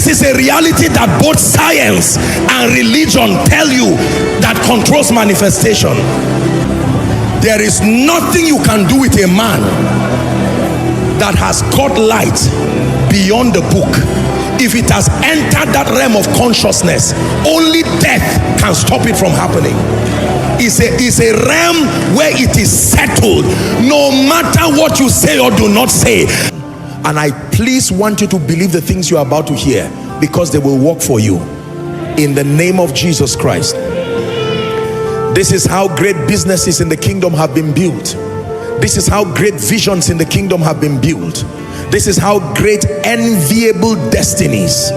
This is a reality that both science and religion tell you that controls manifestation. There is nothing you can do with a man that has caught light beyond the book. If it has entered that realm of consciousness, only death can stop it from happening. It's a realm where it is settled, no matter what you say or do not say. And I please want you to believe the things you are about to hear, because they will work for you in the name of Jesus Christ. This is how great businesses in the kingdom have been built. This is how great visions in the kingdom have been built. This is how great enviable destinies.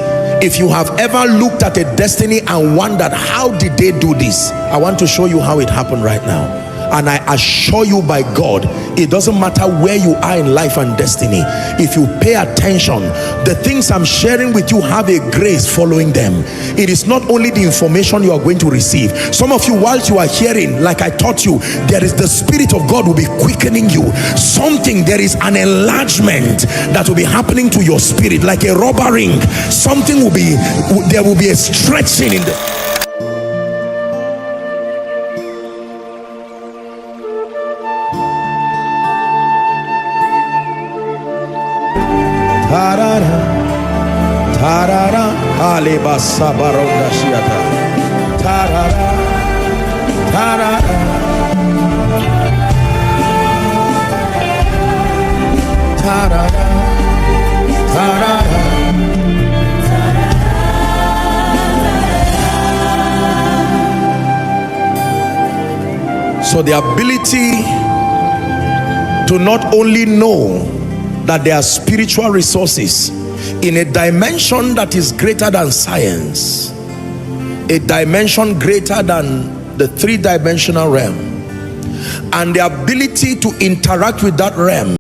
If you have ever looked at a destiny and wondered, how did they do this? I want to show you how it happened right now. And I assure you by God, it doesn't matter where you are in life and destiny. If you pay attention, the things I'm sharing with you have a grace following them. It is not only the information you are going to receive. Some of you, whilst you are hearing, like I taught you, there is the Spirit of God will be quickening you. There is an enlargement that will be happening to your spirit, like a rubber ring. There will be a stretching in the... Tarara, tarara, alebasa baronda shiata. Tarara, tarara, tarara, tarara. So the ability to not only know that there are spiritual resources in a dimension that is greater than science, a dimension greater than the three-dimensional realm, and the ability to interact with that realm